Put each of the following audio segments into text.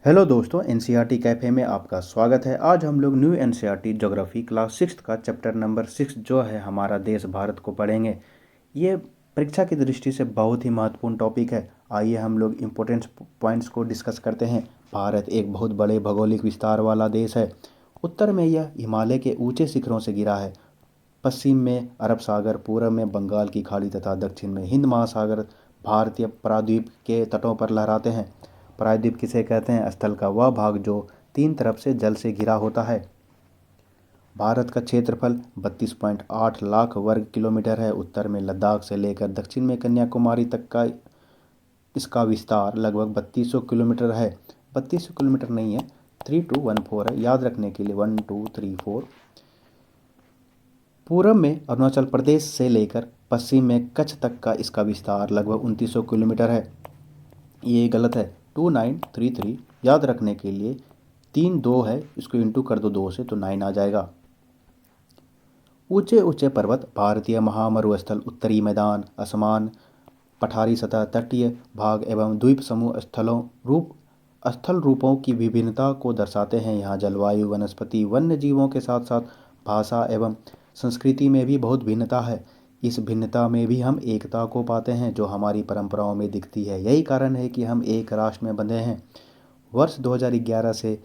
Hello दोस्तों, NCERT cafe में आपका स्वागत है। आज हम लोग न्यू एनसीईआरटी ज्योग्राफी क्लास 6 का चैप्टर नंबर 6 जो है हमारा देश भारत को पढ़ेंगे। ये परीक्षा की दृष्टि से बहुत ही महत्वपूर्ण टॉपिक है। आइए हम लोग इम्पोर्टेंट पॉइंट्स को डिस्कस करते हैं। भारत एक बहुत बड़े भौगोलिक विस्तार वाला देश है। उत्तर में यह हिमालय के ऊंचे शिखरों से घिरा है। पश्चिम में अरब सागर, पूर्व में बंगाल की खाड़ी तथा दक्षिण में हिंद महासागर भारतीय प्रायद्वीप के तटों पर लहराते हैं। प्रायद्वीप किसे कहते हैं? स्थल का वह भाग जो तीन तरफ से जल से घिरा होता है। भारत का क्षेत्रफल 32.8 लाख वर्ग किलोमीटर है। उत्तर में लद्दाख से लेकर दक्षिण में कन्याकुमारी तक का इसका विस्तार लगभग 3200 किलोमीटर है। 3200 किलोमीटर नहीं है, 3214 है, याद रखने के लिए 1234। पूर्व में अरुणाचल प्रदेश से लेकर पश्चिम में कच्छ तक का इसका विस्तार लगभग 2900 किलोमीटर है। ये गलत है, 2933। याद रखने के लिए 3 2 है, इसको इंटू कर दो 2 से तो 9 आ जाएगा। ऊंचे ऊंचे पर्वत, भारतीय महामरुस्थल, उत्तरी मैदान, असमान, पठारी सतह, तटीय भाग एवं द्वीप समूह स्थल रूपों की विभिन्नता को दर्शाते हैं। यहाँ जलवायु, वनस्पति, वन्य जीवों के साथ साथ भाषा एवं संस्कृति में भी बहुत भिन्नता है। इस भिन्नता में भी हम एकता को पाते हैं जो हमारी परंपराओं में दिखती है। यही कारण है कि हम एक राष्ट्र में बंधे हैं। वर्ष 2011 से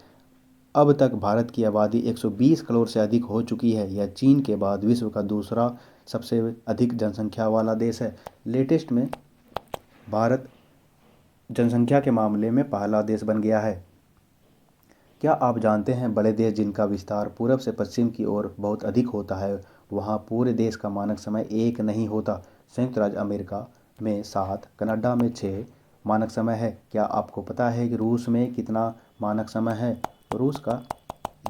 अब तक भारत की आबादी 120 करोड़ से अधिक हो चुकी है। यह चीन के बाद विश्व का दूसरा सबसे अधिक जनसंख्या वाला देश है। लेटेस्ट में भारत जनसंख्या के मामले में पहला देश बन गया है। क्या आप जानते हैं बड़े देश जिनका विस्तार पूर्व से पश्चिम की ओर बहुत अधिक होता है, वहाँ पूरे देश का मानक समय एक नहीं होता। संयुक्त राज्य अमेरिका में 7, कनाडा में 6 मानक समय है। क्या आपको पता है कि रूस में कितना मानक समय है? रूस का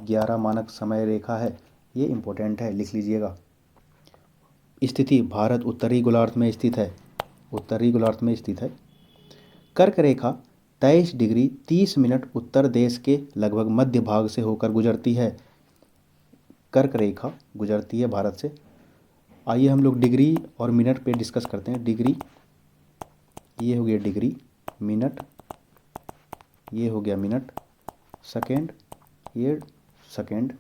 11 मानक समय रेखा है। ये इम्पोर्टेंट है, लिख लीजिएगा। स्थिति: भारत उत्तरी गोलार्ध में स्थित है। उत्तरी गोलार्ध में स्थित है। कर्क रेखा 23 डिग्री 30 मिनट उत्तर देश के लगभग मध्य भाग से होकर गुजरती है। कर्क रेखा गुजरती है भारत से। आइए हम लोग डिग्री और मिनट पे डिस्कस करते हैं। डिग्री, ये हो गया डिग्री, मिनट, ये हो गया मिनट, सेकेंड, ये सेकेंड।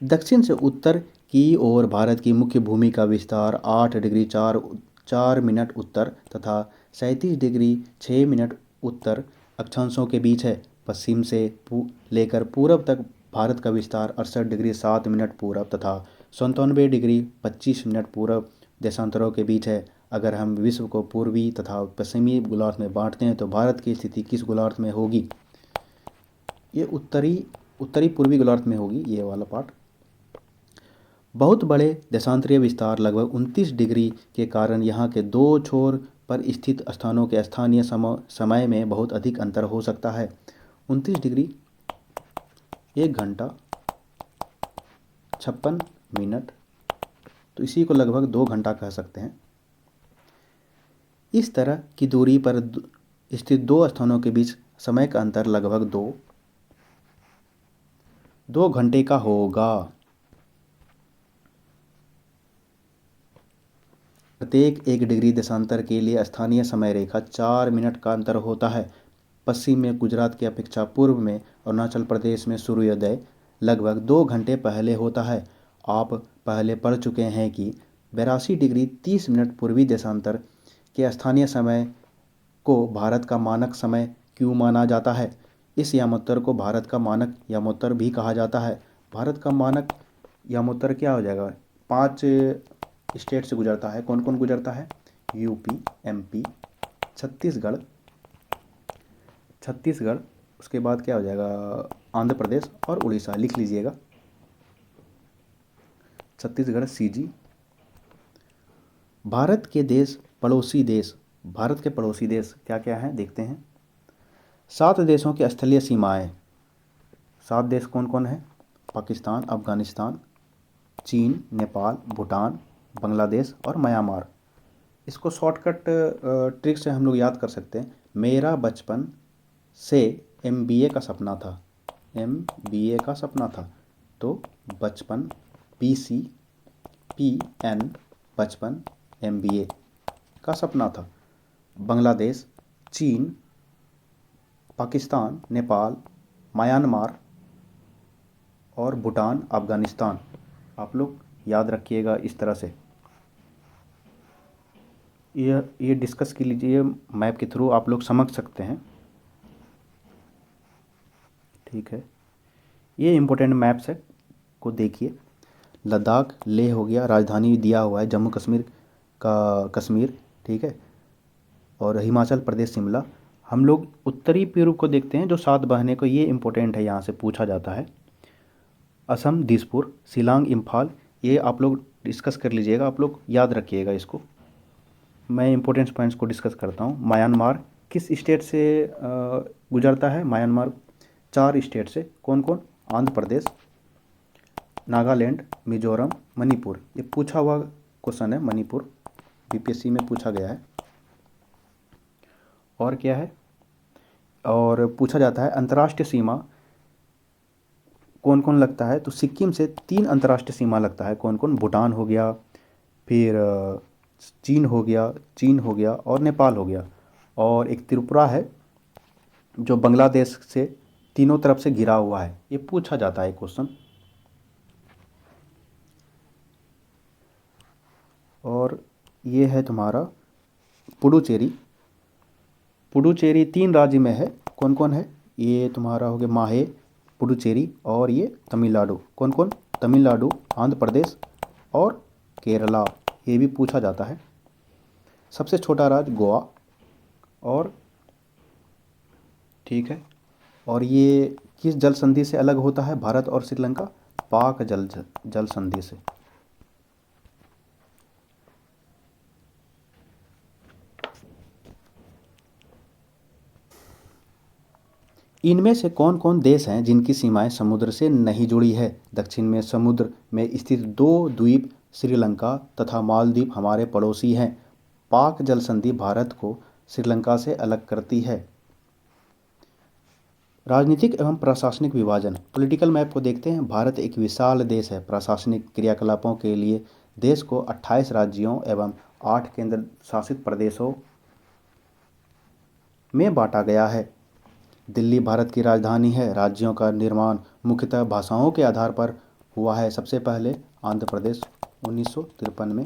दक्षिण से उत्तर की ओर भारत की मुख्य भूमि का विस्तार 8 डिग्री 4 मिनट उत्तर तथा 37 डिग्री 6 मिनट उत्तर अक्षांशों के बीच है। पश्चिम से लेकर पूर्व तक भारत का विस्तार 68 डिग्री 7 मिनट पूर्व तथा 97 डिग्री 25 मिनट पूर्व देशांतरों के बीच है। अगर हम विश्व को पूर्वी तथा पश्चिमी गोलार्ध में बांटते हैं तो भारत की स्थिति किस गोलार्ध में होगी? ये उत्तरी पूर्वी गोलार्ध में होगी, ये वाला पार्ट। बहुत बड़े देशांतरीय विस्तार लगभग 29 डिग्री के कारण यहाँ के दो छोर पर स्थित स्थानों के स्थानीय समय में बहुत अधिक अंतर हो सकता है। 29 डिग्री 1 घंटा 56 मिनट, तो इसी को लगभग 2 घंटा कह सकते हैं। इस तरह की दूरी पर स्थित दो स्थानों के बीच समय का अंतर लगभग 2 घंटे का होगा। प्रत्येक 1 डिग्री देशांतर के लिए स्थानीय समय रेखा 4 मिनट का अंतर होता है। पश्चिम में गुजरात की अपेक्षा पूर्व में अरुणाचल प्रदेश में सूर्योदय लगभग 2 घंटे पहले होता है। आप पहले पढ़ चुके हैं कि 82 डिग्री 30 मिनट पूर्वी देशांतर के स्थानीय समय को भारत का मानक समय क्यों माना जाता है? इस यामोत्तर को भारत का मानक यामोत्तर भी कहा जाता है। भारत का मानक यामोत्तर क्या हो जाएगा? 5 स्टेट से गुजरता है। कौन कौन गुजरता है? यूपी, एमपी, छत्तीसगढ़, उसके बाद क्या हो जाएगा? आंध्र प्रदेश और उड़ीसा, लिख लीजिएगा। छत्तीसगढ़ सीजी। भारत के पड़ोसी देश क्या क्या हैं देखते हैं। 7 देशों की स्थलीय सीमाएं। 7 देश कौन कौन है? पाकिस्तान, अफगानिस्तान, चीन, नेपाल, भूटान, बांग्लादेश और म्यांमार। इसको शॉर्टकट ट्रिक से हम लोग याद कर सकते हैं। मेरा बचपन से एमबीए का सपना था। एमबीए का सपना था, तो बचपन, पीसी, पीएन, बचपन, एमबीए का सपना था। बांग्लादेश, चीन, पाकिस्तान, नेपाल, म्यांमार और भूटान, अफगानिस्तान। आप लोग याद रखिएगा इस तरह से। ये डिस्कस कर लीजिए, मैप के थ्रू आप लोग समझ सकते हैं। ठीक है, ये इम्पोर्टेंट मैप्स है को देखिए। लद्दाख, लेह हो गया, राजधानी दिया हुआ है जम्मू कश्मीर का कश्मीर, ठीक है। और हिमाचल प्रदेश शिमला। हम लोग उत्तरी पूर्व को देखते हैं जो 7 बहने को, ये इम्पोर्टेंट है, यहाँ से पूछा जाता है। असम दिसपुर, शिलांग इम्फाल, ये आप लोग डिस्कस कर लीजिएगा, आप लोग याद रखिएगा इसको। मैं इंपॉर्टेंट पॉइंट्स को डिस्कस करता हूँ। म्यांमार किस स्टेट से गुजरता है? म्यांमार 4 स्टेट से। कौन कौन? आंध्र प्रदेश, नागालैंड, मिजोरम, मणिपुर। ये पूछा हुआ क्वेश्चन है, मणिपुर बीपीएससी में पूछा गया है। और क्या है? और पूछा जाता है अंतर्राष्ट्रीय सीमा कौन कौन लगता है? तो सिक्किम से 3 अंतर्राष्ट्रीय सीमा लगता है। कौन कौन? भूटान हो गया, फिर चीन हो गया और नेपाल हो गया। और एक त्रिपुरा है जो बांग्लादेश से तीनों तरफ से घिरा हुआ है। ये पूछा जाता है क्वेश्चन। और ये है तुम्हारा पुडुचेरी। पुडुचेरी 3 राज्य में है। कौन कौन है? ये तुम्हारा हो गया माहे, पुडुचेरी और ये तमिलनाडु। कौन कौन? तमिलनाडु, आंध्र प्रदेश और केरला। ये भी पूछा जाता है। सबसे छोटा राज्य गोवा। और ठीक है, और ये किस जल संधि से अलग होता है भारत और श्रीलंका? पाक जल संधि से। इनमें से कौन कौन देश हैं जिनकी सीमाएं समुद्र से नहीं जुड़ी है? दक्षिण में समुद्र में स्थित 2 द्वीप श्रीलंका तथा मालदीव हमारे पड़ोसी हैं। पाक जल संधि भारत को श्रीलंका से अलग करती है। राजनीतिक एवं प्रशासनिक विभाजन, पॉलिटिकल मैप को देखते हैं। भारत एक विशाल देश है। प्रशासनिक क्रियाकलापों के लिए देश को 28 राज्यों एवं 8 केंद्र शासित प्रदेशों में बांटा गया है। दिल्ली भारत की राजधानी है। राज्यों का निर्माण मुख्यतः भाषाओं के आधार पर हुआ है। सबसे पहले आंध्र प्रदेश 1953 में।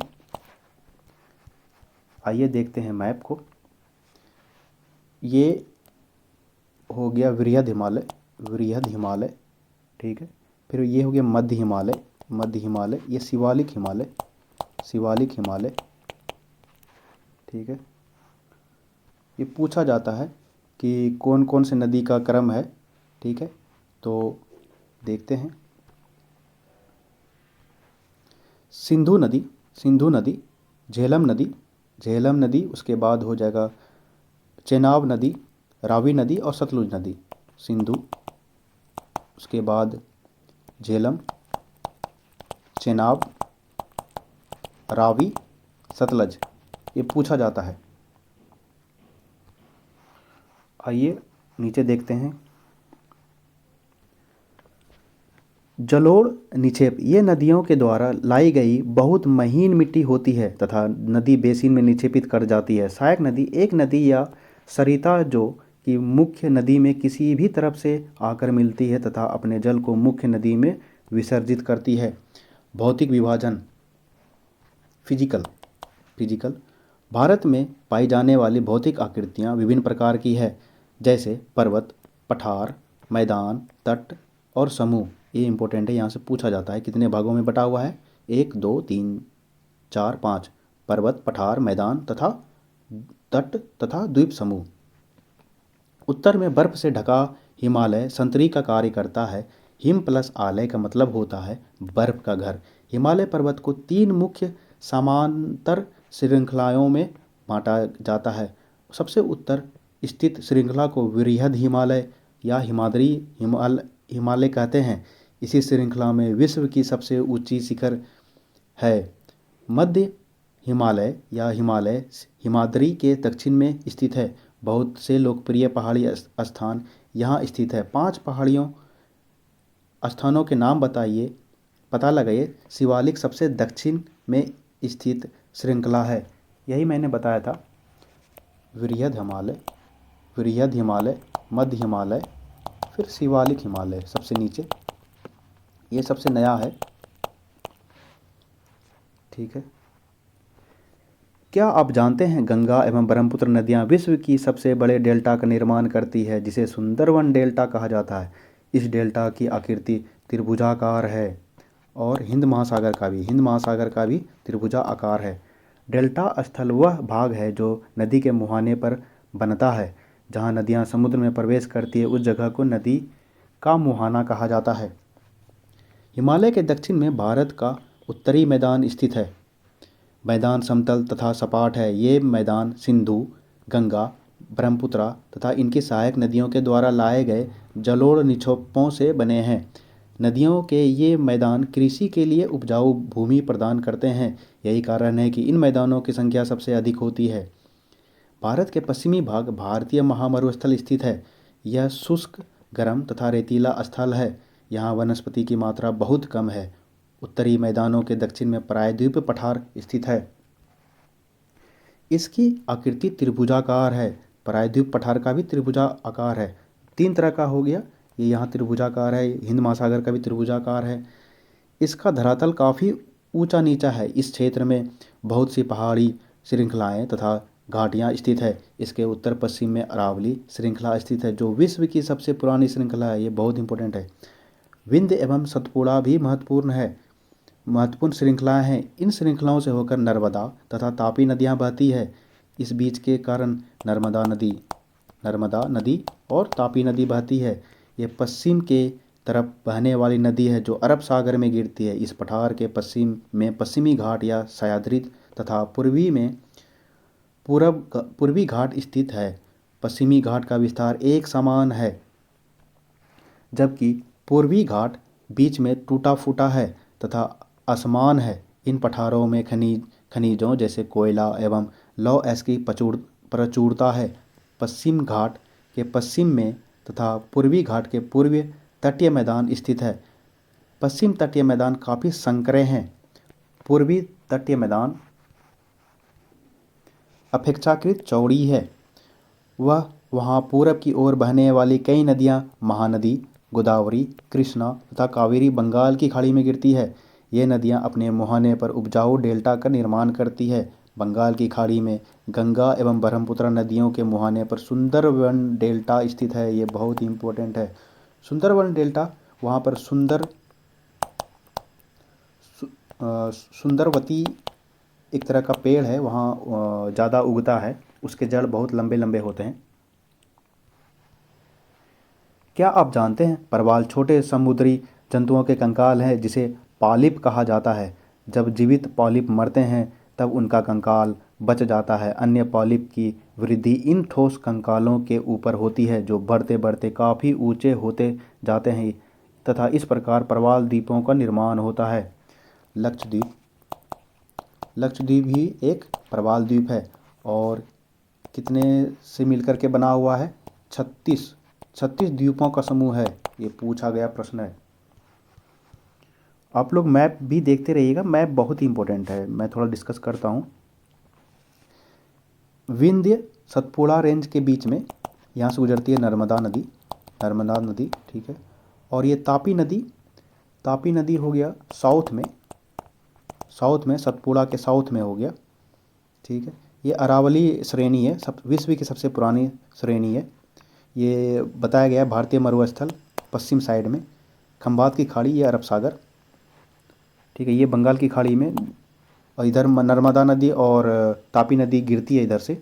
आइए देखते हैं मैप को। ये हो गया वृहद हिमालय, ठीक है। फिर ये हो गया मध्य हिमालय, ये शिवालिक हिमालय, ठीक है। ये पूछा जाता है कि कौन कौन से नदी का क्रम है, ठीक है। तो देखते हैं। सिंधु नदी, झेलम नदी, उसके बाद हो जाएगा चेनाब नदी, रावी नदी और सतलुज नदी। सिंधु, उसके बाद झेलम, चेनाब, रावी, सतलज। ये पूछा जाता है। आइए नीचे देखते हैं। जलोढ़ निक्षेप, ये नदियों के द्वारा लाई गई बहुत महीन मिट्टी होती है तथा नदी बेसिन में निक्षेपित कर जाती है। सहायक नदी, एक नदी या सरिता जो कि मुख्य नदी में किसी भी तरफ से आकर मिलती है तथा अपने जल को मुख्य नदी में विसर्जित करती है। भौतिक विभाजन, फिजिकल, भारत में पाई जाने वाली भौतिक आकृतियाँ विभिन्न प्रकार की है, जैसे पर्वत, पठार, मैदान, तट और समूह। ये इंपॉर्टेंट है, यहाँ से पूछा जाता है कितने भागों में बटा हुआ है? 1, 2, 3, 4, 5। पर्वत, पठार, मैदान तथा तट तथा द्वीप समूह। उत्तर में बर्फ से ढका हिमालय संतरी का कार्य करता है। हिम प्लस आलय का मतलब होता है बर्फ का घर। हिमालय पर्वत को 3 मुख्य समांतर श्रृंखलाओं में बांटा जाता है। सबसे उत्तर स्थित श्रृंखला को वृहद हिमालय या हिमालय कहते हैं। इसी श्रृंखला में विश्व की सबसे ऊंची शिखर है। मध्य हिमालय या हिमालय हिमाद्री के दक्षिण में स्थित है। बहुत से लोकप्रिय पहाड़ी स्थान यहाँ स्थित है। 5 पहाड़ियों स्थानों के नाम बताइए, पता लगाइए। शिवालिक सबसे दक्षिण में स्थित श्रृंखला है। यही मैंने बताया था, वृहद हिमालय। वृहद हिमालय, मध्य हिमालय, फिर शिवालिक हिमालय सबसे नीचे। ये सबसे नया है। ठीक है। क्या आप जानते हैं गंगा एवं ब्रह्मपुत्र नदियाँ विश्व की सबसे बड़े डेल्टा का निर्माण करती है, जिसे सुंदरवन डेल्टा कहा जाता है। इस डेल्टा की आकृति त्रिभुजाकार है और हिंद महासागर का भी त्रिभुजा आकार है। डेल्टा स्थल वह भाग है जो नदी के मुहाने पर बनता है। जहाँ नदियाँ समुद्र में प्रवेश करती है उस जगह को नदी का मुहाना कहा जाता है। हिमालय के दक्षिण में भारत का उत्तरी मैदान स्थित है। मैदान समतल तथा सपाट है। ये मैदान सिंधु, गंगा, ब्रह्मपुत्र तथा इनकी सहायक नदियों के द्वारा लाए गए जलोढ़ निक्षेपों से बने हैं। नदियों के ये मैदान कृषि के लिए उपजाऊ भूमि प्रदान करते हैं। यही कारण है कि इन मैदानों की संख्या सबसे अधिक होती है। भारत के पश्चिमी भाग भारतीय महामरुस्थल स्थित है। यह शुष्क, गर्म तथा रेतीला स्थल है। यहाँ वनस्पति की मात्रा बहुत कम है। उत्तरी मैदानों के दक्षिण में प्रायद्वीप पठार स्थित है। इसकी आकृति त्रिभुजाकार है। प्रायद्वीप पठार का भी त्रिभुजा आकार है। तीन तरह का हो गया। ये यहाँ त्रिभुजाकार है। हिंद महासागर का भी त्रिभुजाकार है। इसका धरातल काफ़ी ऊंचा नीचा है। इस क्षेत्र में बहुत सी पहाड़ी श्रृंखलाएं तथा घाटियाँ स्थित है। इसके उत्तर पश्चिम में अरावली श्रृंखला स्थित है, जो विश्व की सबसे पुरानी श्रृंखला है। ये बहुत इंपॉर्टेंट है। विंध्य एवं सतपुड़ा भी महत्वपूर्ण श्रृंखलाएं हैं। इन श्रृंखलाओं से होकर नर्मदा तथा तापी नदियाँ बहती है। इस बीच के कारण नर्मदा नदी और तापी नदी बहती है। ये पश्चिम के तरफ बहने वाली नदी है जो अरब सागर में गिरती है। इस पठार के पश्चिम में पश्चिमी घाट या सह्याद्री तथा पूर्वी घाट स्थित है। पश्चिमी घाट का विस्तार एक समान है, जबकि पूर्वी घाट बीच में टूटा फूटा है तथा असमान है। इन पठारों में खनिजों जैसे कोयला एवं लौह अयस्क की प्रचुरता है। पश्चिम घाट के पश्चिम में तथा पूर्वी घाट के पूर्व तटीय मैदान स्थित है। पश्चिम तटीय मैदान काफ़ी संकरे हैं। पूर्वी तटीय मैदान अपेक्षाकृत चौड़ी है। वहाँ पूरब की ओर बहने वाली कई नदियाँ महानदी, गोदावरी, कृष्णा तथा कावेरी बंगाल की खाड़ी में गिरती है। ये नदियाँ अपने मुहाने पर उपजाऊ डेल्टा का निर्माण करती है। बंगाल की खाड़ी में गंगा एवं ब्रह्मपुत्र नदियों के मुहाने पर सुंदरवन डेल्टा स्थित है। ये बहुत ही इम्पोर्टेंट है। सुंदरवन डेल्टा वहाँ पर सुंदरवती एक तरह का पेड़ है, वहाँ ज़्यादा उगता है। उसके जड़ बहुत लंबे लंबे होते हैं। क्या आप जानते हैं परवाल छोटे समुद्री जंतुओं के कंकाल हैं, जिसे पॉलिप कहा जाता है। जब जीवित पॉलिप मरते हैं तब उनका कंकाल बच जाता है। अन्य पॉलिप की वृद्धि इन ठोस कंकालों के ऊपर होती है, जो बढ़ते बढ़ते काफ़ी ऊंचे होते जाते हैं तथा इस प्रकार प्रवाल द्वीपों का निर्माण होता है। लक्षद्वीप ही एक प्रवाल द्वीप है और कितने से मिलकर के बना हुआ है? 36 द्वीपों का समूह है। ये पूछा गया प्रश्न है। आप लोग मैप भी देखते रहिएगा, मैप बहुत ही इंपॉर्टेंट है। मैं थोड़ा डिस्कस करता हूँ। विंध्य सतपुड़ा रेंज के बीच में यहाँ से गुजरती है नर्मदा नदी, ठीक है। और ये तापी नदी हो गया साउथ में सतपुड़ा के साउथ में हो गया, ठीक है। ये अरावली श्रेणी है, विश्व की सबसे पुरानी श्रेणी है। ये बताया गया भारतीय मरुस्थल पश्चिम साइड में। खंबात की खाड़ी, ये अरब सागर, ठीक है। ये बंगाल की खाड़ी में, और इधर नर्मदा नदी और तापी नदी गिरती है इधर से,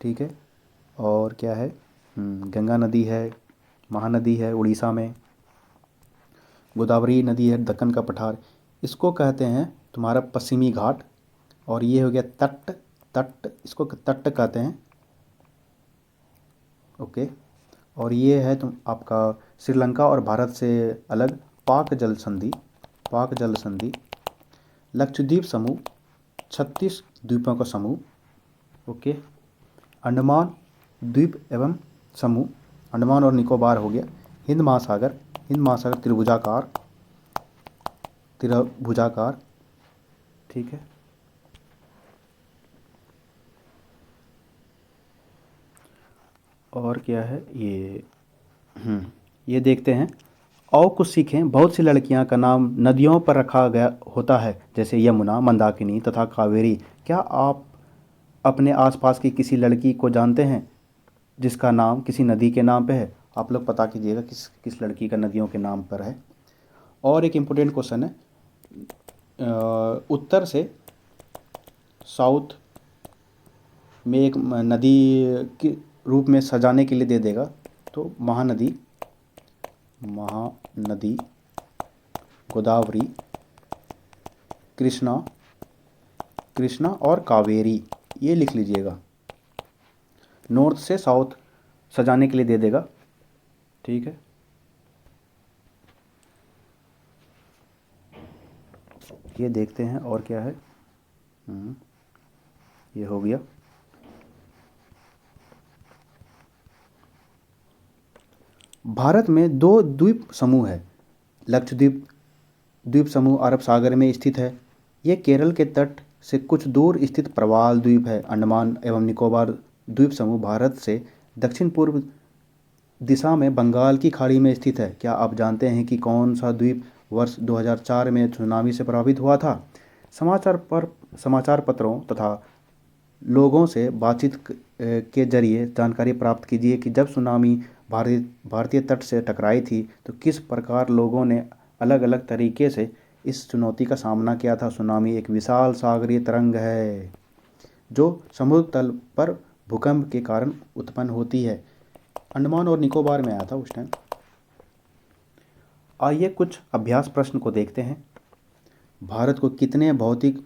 ठीक है। और क्या है, गंगा नदी है, महानदी है उड़ीसा में, गोदावरी नदी है दक्कन का पठार। इसको कहते हैं तुम्हारा पश्चिमी घाट। और ये हो गया तट, इसको तट कहते हैं, ओके। और ये है तुम आपका श्रीलंका और भारत से अलग पाक जल संधि। लक्षद्वीप समूह 36 द्वीपों का समूह, ओके। अंडमान द्वीप एवं समूह, अंडमान और निकोबार हो गया। हिंद महासागर त्रिभुजाकार, ठीक है। और क्या है ये, ये देखते हैं। और कुछ सीखें। बहुत सी लड़कियां का नाम नदियों पर रखा गया होता है, जैसे यमुना, मंदाकिनी तथा कावेरी। क्या आप अपने आसपास की किसी लड़की को जानते हैं जिसका नाम किसी नदी के नाम पे है? आप लोग पता कीजिएगा किस किस लड़की का नदियों के नाम पर है। और एक इम्पोर्टेंट क्वेश्चन है, उत्तर से साउथ में एक नदी के रूप में सजाने के लिए दे देगा, तो महानदी, महानदी, गोदावरी, कृष्णा, कृष्णा और कावेरी, ये लिख लीजिएगा। नॉर्थ से साउथ सजाने के लिए दे देगा, ठीक है। ये देखते हैं और क्या है। ये हो गया। भारत में दो द्वीप समूह है। लक्षद्वीप द्वीप समूह अरब सागर में स्थित है। ये केरल के तट से कुछ दूर स्थित प्रवाल द्वीप है। अंडमान एवं निकोबार द्वीप समूह भारत से दक्षिण पूर्व दिशा में बंगाल की खाड़ी में स्थित है। क्या आप जानते हैं कि कौन सा द्वीप वर्ष 2004 में सुनामी से प्रभावित हुआ था? समाचार पत्रों तथा लोगों से बातचीत के जरिए जानकारी प्राप्त कीजिए कि जब सुनामी भारतीय तट से टकराई थी तो किस प्रकार लोगों ने अलग अलग तरीके से इस चुनौती का सामना किया था। सुनामी एक विशाल सागरीय तरंग है जो समुद्र तल पर भूकंप के कारण उत्पन्न होती है। अंडमान और निकोबार में आया था उस टाइम। आइए कुछ अभ्यास प्रश्न को देखते हैं। भारत को कितने भौतिक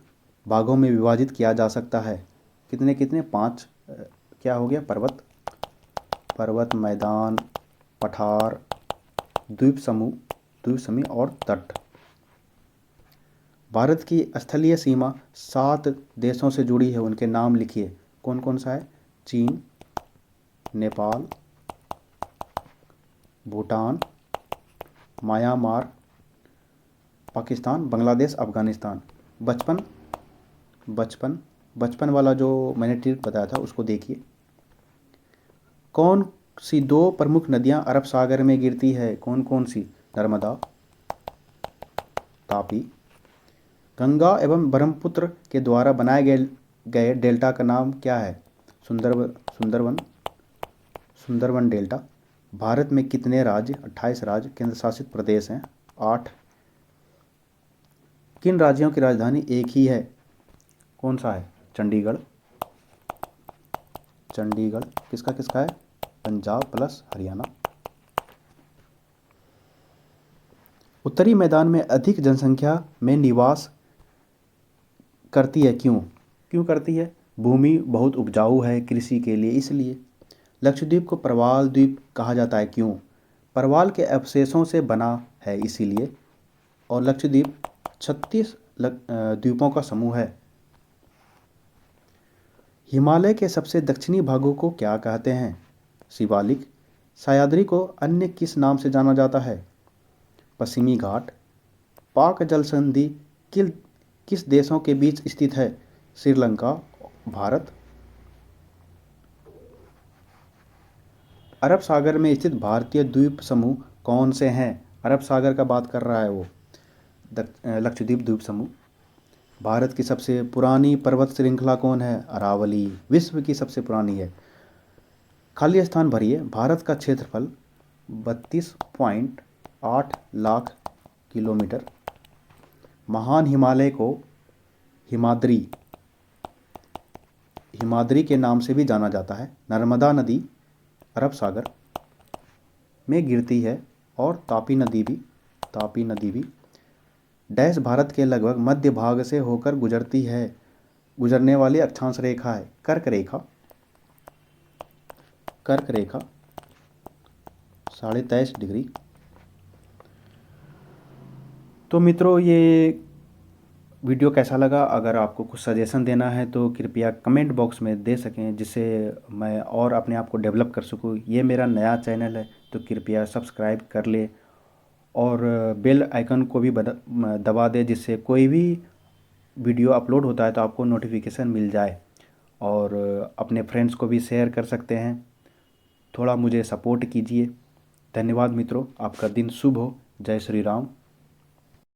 भागों में विभाजित किया जा सकता है? कितने कितने? 5। क्या हो गया? पर्वत, मैदान, पठार, द्वीप समूह और तट। भारत की स्थलीय सीमा 7 देशों से जुड़ी है, उनके नाम लिखिए। कौन कौन सा है? चीन, नेपाल, भूटान, म्यांमार, पाकिस्तान, बांग्लादेश, अफगानिस्तान। बचपन वाला जो मैंने ट्रिक बताया था उसको देखिए। कौन सी 2 प्रमुख नदियां अरब सागर में गिरती है? कौन कौन सी? नर्मदा, तापी। गंगा एवं ब्रह्मपुत्र के द्वारा बनाए गए डेल्टा का नाम क्या है? सुंदरवन डेल्टा। भारत में कितने राज्य, 28 राज्य, केंद्र शासित प्रदेश हैं? 8। किन राज्यों की राजधानी एक ही है? कौन सा है? चंडीगढ़। किसका किसका है? पंजाब प्लस हरियाणा। उत्तरी मैदान में अधिक जनसंख्या में निवास करती है, क्यों करती है? भूमि बहुत उपजाऊ है कृषि के लिए, इसलिए। लक्षद्वीप को प्रवाल द्वीप कहा जाता है, क्यों? प्रवाल के अवशेषों से बना है, इसीलिए। और लक्षद्वीप 36 द्वीपों का समूह है। हिमालय के सबसे दक्षिणी भागों को क्या कहते हैं? शिवालिक। सह्याद्री को अन्य किस नाम से जाना जाता है? पश्चिमी घाट। पाक जल संधि किस देशों के बीच स्थित है? श्रीलंका, भारत। अरब सागर में स्थित भारतीय द्वीप समूह कौन से हैं? अरब सागर का बात कर रहा है वो, लक्षद्वीप द्वीप समूह। भारत की सबसे पुरानी पर्वत श्रृंखला कौन है? अरावली विश्व की सबसे पुरानी है। खाली स्थान भरिए। भारत का क्षेत्रफल 32.8 लाख किलोमीटर। महान हिमालय को हिमाद्री के नाम से भी जाना जाता है। नर्मदा नदी अरब सागर में गिरती है और तापी नदी भी डैश भारत के लगभग मध्य भाग से होकर गुजरने वाली अक्षांश रेखा है। कर्क रेखा 23.5 डिग्री। तो मित्रों, ये वीडियो कैसा लगा? अगर आपको कुछ सजेशन देना है तो कृपया कमेंट बॉक्स में दे सकें, जिससे मैं और अपने आप को डेवलप कर सकूं। ये मेरा नया चैनल है तो कृपया सब्सक्राइब कर ले और बेल आइकन को भी दबा दे, जिससे कोई भी वीडियो अपलोड होता है तो आपको नोटिफिकेशन मिल जाए। और अपने फ्रेंड्स को भी शेयर कर सकते हैं। थोड़ा मुझे सपोर्ट कीजिए। धन्यवाद मित्रों, आपका दिन शुभ हो। जय श्री राम।